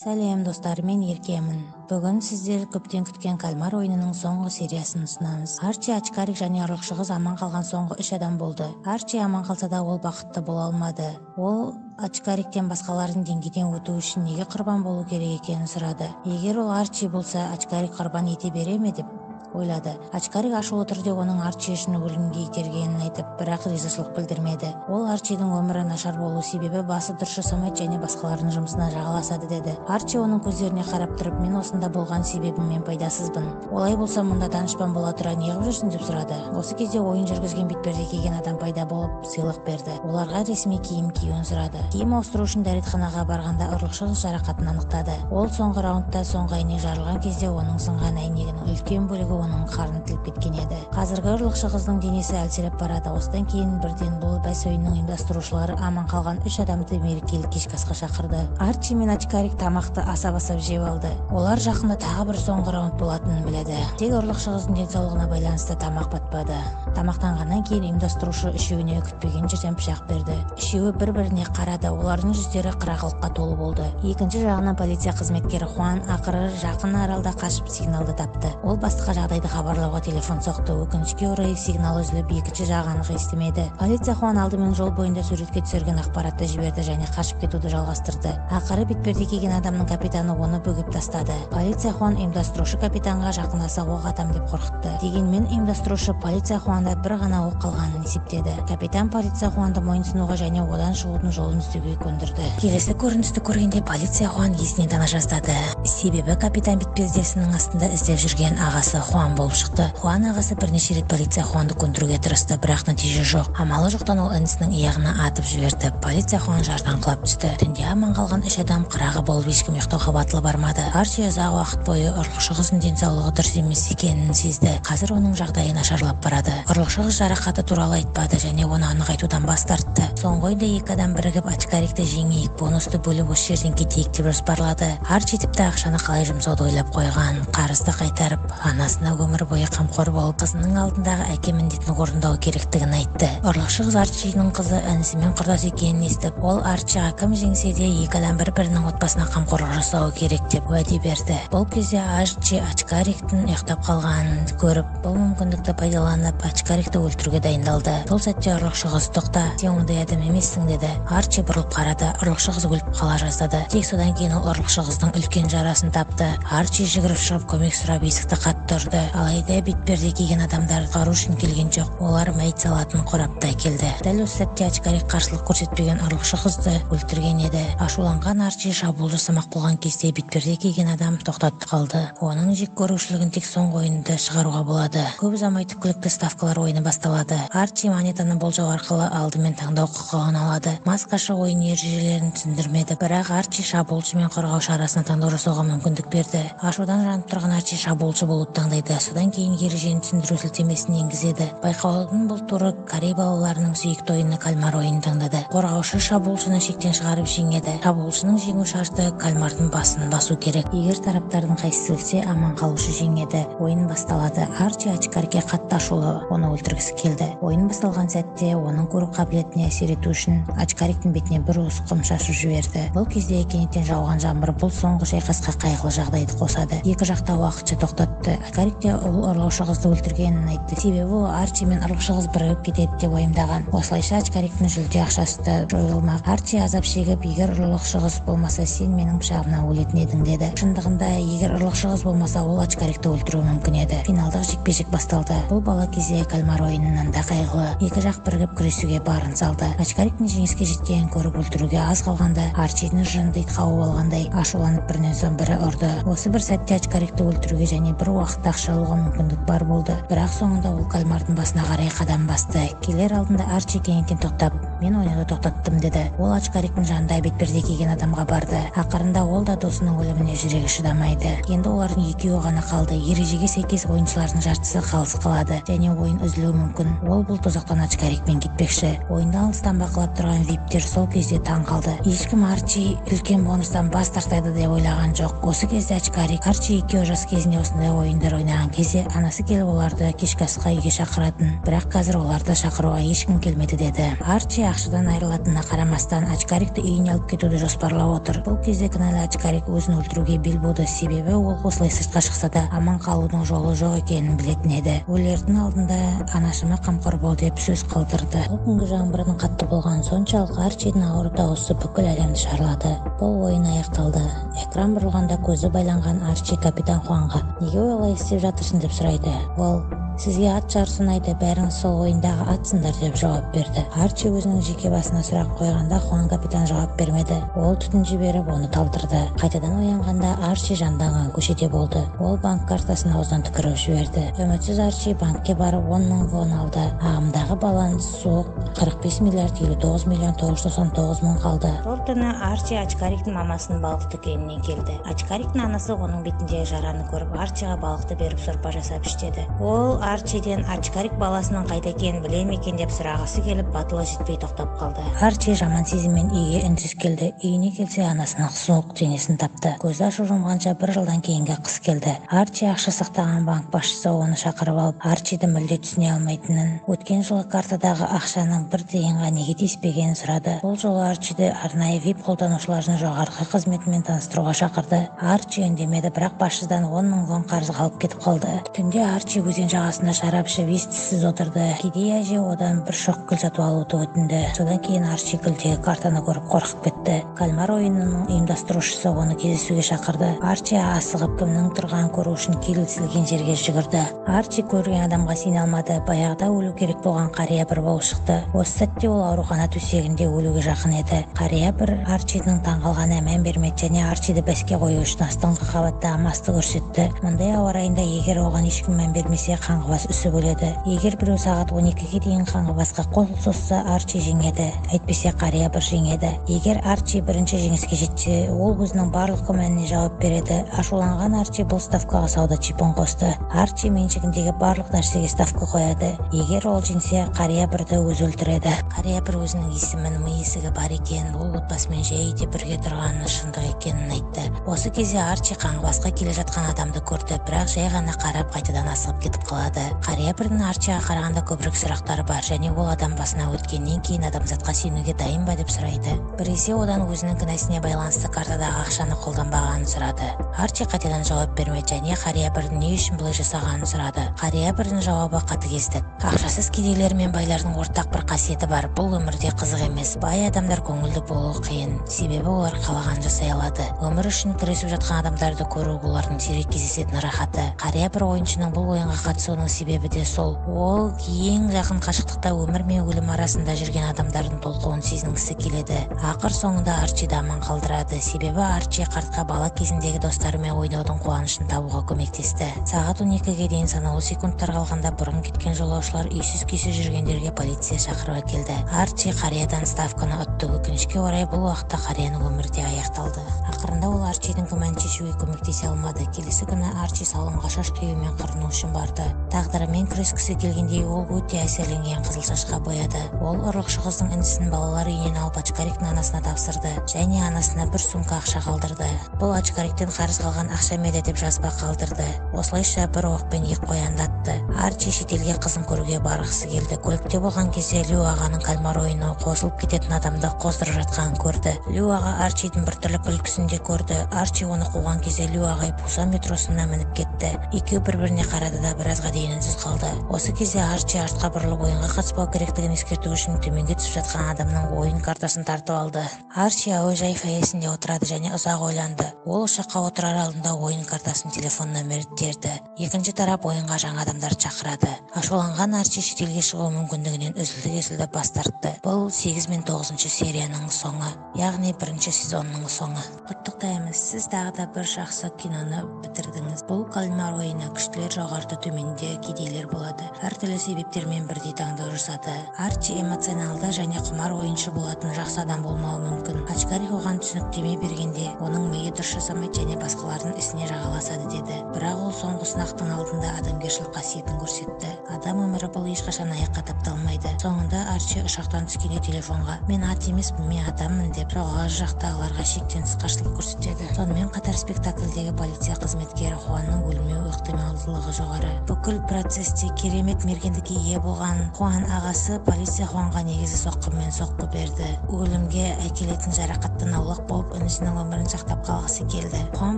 Сәлем достар, мен Еркемін. Бүгін сіздер көптен күткен кальмар ойынының соңғы сериясын ұсынамыз. Арчи, Ачкарик және ұрлықшығыз аман қалған соңғы 3 адам болды. Арчи аман қалса да ол бақытты бола алмады. Ол Ачкариктен басқалардың деңгейден өту үшін неге құрбан болу керек екенін сұрады. Егер ол Арчи болса, Ачкарик құрбан ете бере ме деп ойлады. Ачкарик ашулы түрде оның Арчи үшін өлімге itергенін айтып, бірақ ризашылық білдірмеді. Ол Арчидің өмірі нашар болу себебі басы дұрыс жасамайды және басқалардың жұмысына жағаласады деді. Арчи оның көздеріне қарап тұрып, мен осында болған себебіммен пайдасызбын. Олай болса мұнда данышпан бола тұра неғып жүрсің деп сұрады. Осы кезде ойын жүргізген бетперде киген адам пайда болып сыйлық берді. Оларға ресми киім киюін сұрады. Киім ауыстыру үшін дәретханаға барғанда ұрлықшығыз жарақатын анықтады. Ол соңғы раундта соңғы әйнек жарылған кезде оның сынған әйнегінің үлкен бөлігі оның қарны тіліп кеткен еді. Қазіргі ұрлықшығыздың денесі әлсіреп барады. Осыдан кейін бірден бұл бәс ойынның ұйымдастырушылары аман қалған 3 адамды мерекелік кешкі асқа шақырды. Арчи мен Ачкарик тамақты асап-асап жеп алды. Олар жақында тағы бір соңғы раунд болатынын біледі. Тек ұрлықшығыздың денсаулығына байланысты тамақ батпады. Тамақтанғаннан кейін ұйымдастырушы үшеуіне күтпеген жерден пышақ берді. Үшеуі бір-біріне қарады. Олардың жүздері қырағылыққа толы болды. Екінші жағынан полиция қызметкері Хуан ақыры жақын аралда қашып сигналды тапты. Ол бастыққа жағдайды хабарлауға телефон соқты. Өкінішке орай сигнал үзіліп, екінші жақ анық естімеді. Полиция Хуан алдымен жол бойында суретке түсірген ақпаратты жіберді және қашып кетуді жалғастырды. Ақыры бетперде киген адамның капитаны оны бөгеп тастады. Полиция Хуан ұйымдастырушы капитанға жақындаса оқ атам деп қорқытты. Дегенмен ұйымдастырушы полиция Хуанда бір ғана оқ қалғанын есептеді. Капитан полиция Хуанды мойынсынуға және одан шығудың жолын іздеуге көндірді. Келесі көріністі көргенде полиция Хуан есінен тана жаздады. Себебі капитан бетпердесінің астында іздеп жүрген ағасы Хуан болып шықты. Хуан ағасы бірнеше рет полиция Хуанды көндіруге тырысты, бірақ нәтиже жоқ. Амалы жоқтан ол інісінің иығына атып жіберді. Полиция Хуан жардан құлап түсті. Түнде аман қалған 3 адам қырағы болып ешкім ұйықтауға батылы бармады. Арчи ұзақ уақыт бойы ұрлықшығыздың денсаулығы дұрыс емес екенін сезді. Қазір оның жағдайы нашарлап барады. Ұрлықшығыз жарақаты туралы айтпады және оны анық айтудан бас тартты. Соңғы ойында 2 адам бірігіп Ачкарикті жеңейік, бонусты бөліп осы жерден кетейік деп жоспарлады. Арчи тіпті ақшаны қалай жұмсауды ойлап қойған. Қарызды қайтарып, анасына өмір бойы қамқор болып, қызының алдындағы әке міндетін орындау керектігін айтты. Ұрлықшығыз Арчидің қызы інісімен құрдас екенін естіп, ол Арчиға кім жеңсе де 2 адам бір-бірінің отбасына қамқорлық жасауы керек деп уәде берді. Бұл кезде Арчи Ачкариктің ұйықтап қалғанын көріп, бұл мүмкіндікті пайдаланып Ачкарикті өлтіруге дайындалды. Сол сәтте ұрлықшығыз тоқта, сен ондай адам емессің деді. Арчи бұрылып қарады, ұрлықшығыз өліп қала жаздады. Тек содан кейін ол ұрлықшығыздың үлкен жарасын тапты. Арчи жүгіріп шығып көмек сұрап есікті қатты ұрды. Алайда бетперде киген адамдар құтқару үшін келген жоқ. Олар мәйіт салатын қорапты әкелді. Дәл осы сәтте Ачкарик қарсылық көрсетпеген ұрлықшығызды өлтірген еді. Ашуланған Арчи шабуыл жасамақ болған кезде бетперде киген адам тоқтатып қалды. Оның жек көрушілігін тек соңғы ойынды шығаруға болады. Көп ұзамай түпкілікті ставкалар ойыны басталады. Арчи монетаны болжау арқылы алдымен таңдау құқығын алады. Маскашы ойын ережелерін түсіндірмеді, бірақ Арчи шабуылшы мен қорғаушы арасында таңдау жасауға мүмкіндік берді. Ашудан жанып тұрған Арчи шабуылшы болуды таңдайды. Содан кейін ережені түсіндіру сілтемесін енгізеді. Байқаудың бұл туры Корей балаларының сүйікті ойыны кальмар ойынын таңдады. Қорғаушы шабуылшыны шектен шығарып жеңеді. Шабуылшының жеңу шарты кальмардың басын басу керек. Егер тараптардың қайсысы өлсе, аман қалушы жеңеді. Ойын басталады. Арчи Ачкарикке қатты ашулы, оны өлтіргісі келді. Ойын басталған сәтте оның көру қабілетіне әсер ету үшін Ачкариктің бетіне бір уыс құм шашып жіберді. Бұл кезде кенеттен жауған жаңбыр бұл соңғы шайқасқа қайғылы жағдайды қосады. Екі жақта уақытша тоқтатты. Ачкарик те ол ұрлықшығызды өлтіргенін айтты. Себебі ол Арчи мен ұрлықшығыз бірігіп кетеді деп уайымдаған. Осылайша Ачкариктің жүлде ақшасы да жойылмақ. Арчи азап шегіп, егер ұрлықшығыз болмаса, сен менің пышағымнан өлетін едің деді. Шындығында, егер ұрлықшығыз болмаса, ол Ачкарикті өлтіруі мүмкін еді. Финалдық жекпе-жек басталды. Бұл бала кезде кальмар ойынынан да қайғылы. Екі жақ бірігіп күресуге барын салды. Ачкариктің жеңіске жеткенін көріп өлтіруге аз қалғанда, Арчидің жынды ит қауып алғандай ашуланып бірінен соң бірі ұрды. Осы бір сәтте Ачкарикті өлтіруге және бір уақытта ақша алуға мүмкіндік бар болды. Бірақ соңында ол кальмардың басына қарай қадам басты. Келер алдында Арчи кенеттен тоқтап, мен ойынды тоқтаттым деді. Ол Ачкариктің жанында бетперде киген адамға барды. Ақырында ол да досының өліміне жүрегі шыдамайды. Енді олардың екеуі ғана қалды. Ережеге сәйкес ойыншылардың жартысы қалыс қалады және ойын үзілуі мүмкін. Ол бұл тозақтан Ачкарикпен кетпекші. Ойынды алыстан бақылап тұрған виптер сол кезде таң қалды. Ешкім Арчи үлкен бонустан бас тартады деп ойлаған жоқ. Осы кезде Ачкарик, Арчи екеуі жас кезінде осындай ойындар ойнап ойнаған кезде анасы келіп оларды кешкі асқа үйге шақыратын, бірақ қазір оларды шақыруға ешкім келмеді деді. Арчи ақшадан айырылатынына қарамастан Очкарикті үйіне алып кетуді жоспарлап отыр. Бұл кезде кінәлі Очкарик өзін өлтіруге бел буды, себебі ол осылай сыртқа шықса да аман қалудың жолы жоқ екенін білетін еді. Өлердің алдында анашыма қамқор бол деп сөз қалдырды. Бұл күнгі жаңбырдың қатты болғаны соншалық Арчидің ауыр дауысы бүкіл әлемді шарлады. Бұл ойын аяқталды. Экран бұрылғанда көзі байланған Арчи капитан Хуанға неге олай істеп жатырсың деп сұрайды. Ол сізге ат жарысы ұнайды, бәріңіз сол ойындағы атсыңдар деп жауап берді. Арчи өзінің жеке басына сұрақ қойғанда Хуан капитан жауап бермеді. Ол түтін жіберіп оны талдырды. Қайтадан оянғанда Арчи жанданған көшеде болды. Ол банк картасын аузынан түкіріп жіберді. Үмітсіз Арчи банкке барып 10.000 вон алды. Ағымдағы баланс суық 45 миллиард 59 миллион 999 мың қалды. Сол түні Арчи Очкариктің мамасының балық дүкеніне келді. Очкариктің анасы оның бетіндегі жараны көріп Арчиға балықты беріп сорпа жасап іштеді. Ол Арчиден Очкарик баласының қайда екенін біле ме екен деп сұрағысы келіп, батылы жетпей тоқтап қалды. Арчи жаман сезіммен үйге үнсіз келді. Үйіне келсе анасының суық денесін тапты. Көзі ашу жұмғанша бір жылдан кейінгі қыс келді. Арчи ақша сақтаған банк басшысы оны шақырып алып, Арчиді мүлде түсіне алмайтынын, өткен жылы картадағы ақшаның бір тиынға неге тиіспегенін сұрады. Бұл жолы Арчиді арнайы VIP қолданушылардың жоғарғы қызметімен таныстыруға шақырды. Арчи үндемеді, бірақ басшыдан 10.000 вон қарыз қалып кетіп қалды. Түнде Арчи өзен жағасында шарап ішіп ес-түссіз отырды. Кедей әже одан бір шоқ гүл сатып алуды өтінді. Содан кейін Арчи гүлдегі картаны көріп қорқып кетті. Кальмар ойынының ұйымдастырушысы оны кездесуге шақырды. Арчи асығып кімнің тұрғанын көру үшін келісілген жерге жүгірді. Арчи көрген адамға сене алмады. Баяғыда өлу керек болған қария бір болып шықты. Осы сәтте ол аурухана төсегінде өлуге жақын еді. Қария бір Арчидің таңғалғанына мән бермеді және Арчиді бәске қою үшін астыңғы қабаттағы масты көрсетті. Мұндай ауа райында егер оған ешкім мән бермесе, қаңғыбас үсіп өледі. Егер біреу сағат 12-ге дейін қаңғыбасқа қол созса, Арчи жеңеді, әйтпесе қария бір жеңеді. Егер Арчи бірінші жеңіске жетсе, ол өзінің барлық күмәніне жауап береді. Ашуланған Арчи бұл ставкаға сауда чипін қосты. Арчи меншігіндегі барлық нәрсеге ставка қояды. Егер ол жеңсе, қария бірді өзі өлтіреді. Қария бір өзінің есімін есігі бар екен, ол отбасымен жайде бірге тұрғаны шындық екенін айтты. Осы кезде Арчи қаңғыбасқа келе жатқан адамды көрді, бірақ жай ғана қарап қайтадан асығып кетіп қалады. Қария бірдің Арчиға қарағанда көбірек сұрақтары бар және ол адам басына өткеннен кейін адамзатқа сенуге дайын ба деп сұрайды. Біресе одан өзінің кінәсіне байланысты картадағы ақшаны қолданбағанын сұрады. Арчи қайтадан жауап бермеді және қария бірдің не үшін бұлай жасағанын сұрады. Қария бірдің жауабы қатыгездік. Ақшасыз кедейлер мен байлардың ортақ бір қасиеті бар. Бұл өмірде қызық емес. Бай адамдар көңілді болуы қиын, себебі олар қалаған жасай алады. Өмір үшін күресіп жатқан адамдарды көру олардың сирек кездесетін рахаты. Қария бір ойыншының бұл ойынға қатысуының себебі де сол. Ол ең жақын қашықтықта өмір мен өлім арасында жүрген адамдардың толқуын сезінгісі келеді. Ақыр соңында Арчиді аман қалдырады, себебі Арчи қартқа бала кезіндегі достарымен ойнаудың қуанышын табуға көмектесті. Сағат 12-ге дейін санаулы секундтар қалғанда бұрын кеткен жолаушылар үйсіз-күйсіз жүргендерге полиция шақырып әкелді. Арчи қариядан ставканы ұтты. Өкінішке орай бұл уақытта қарияның өмірі де аяқталды. Ақырында ол Арчидің күмәнін шешуге көмектесе алмады. Келесі күні Арчи салонға шаш қиюмен қырыну үшін барды. Тағдырымен күрескісі келгендей ол өте әсерленген қызыл шашқа бояды. Ол ұрлықшы қыздың інісін балалар үйінен алып Очкариктің анасына тапсырды және анасына бір сумка ақша қалдырды. Бұл Очкариктен қарыз қалған ақша еді деп жазба қалдырды. Осылайша бір оқпен екі қоянды атты. Арчи шетелге қызын көруге барғысы келді. Көлікте болған кезде Лю ағаның кальмар ойыны қосылып кететін адамды қоздырып жатқанын көрді. Лю аға Арчидің біртүрлі күлкісін де көрді. Арчи оны қуған кезде Лю ағай Пусан метросына мініп кетті. Екеуі бір-біріне қарады да біразға дейін үнсіз қалды. Осы кезде Арчи артқа бұрылып ойынға қатыспау керектігін ескерту үшін төменге түсіп жатқан адамның ойын картасын тартып алды. Арчи әуежай фойесінде отырады және ұзақ ойланды. Ол ұшаққа отырар алдында ойын картасын телефон нөмірін терді. Екінші тарап ойынға жаңа адамдар шақырады. Ашуланған Арчи шетелге шығу мүмкіндігінен үзілді-кесілді бас тартты. Бұл 8 мен 9 серияның соңы, яғни бірінші сезонның соңы. Құттықтаймыз, сіз тағы да бір жақсы киноны бітірдіңіз. Бұл кальмар ойыны күштілер жоғарыда, төменде кедейлер болады. Әртүрлі себептермен бірдей таңдау жасады. Арчи эмоционалды және құмар ойыншы болатын жақсы адам болмауы мүмкін. Очкарик оған түсініктеме бергенде, оның миы дұрыс жасамайды және басқалардың ісіне жағаласады деді. Бірақ ол соңғы сынақтың алдында адамгершілік қасиетін көрсетті. Адам өмірі бұл ешқашан аяққа тапталмайды. Соңында Арчи ұшақтан түскенде телефонға "Мен ат емеспін, мен адаммын" деп жоғары жақтағыларға шектен тыс қарсылық көрсетеді. Сонымен қатар спектакльдегі полиция қызметкері Хуанның өлмеу ықтималдылығы жоғары. Бүкіл процесте керемет мергендікке ие болған Хуан ағасы полиция Хуанға негізі соққымен соққы берді. Өлімге әкелетін жарақаттан аулақ болып, інісінің өмірін сақтап қалғысы келді. Хуан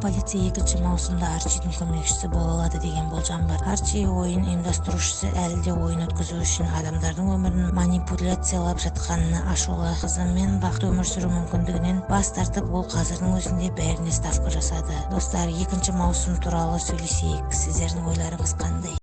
полиция 2 маусымда Арчидің көмекшісі бола алады деген болжам бар. Арчи ойын ұйымдастырушысы әлі де ойын өткізу үшін адамдардың өмірін манипуляциялап жатқанына ашулы. Қызымен бақытты өмір сүру мүмкіндігінен бас тартып, ол қазірдің өзінде бәріне ставка жасады. Достар, 2 маусым туралы сөйлесейік. Сіздердің ойларыңыз қандай?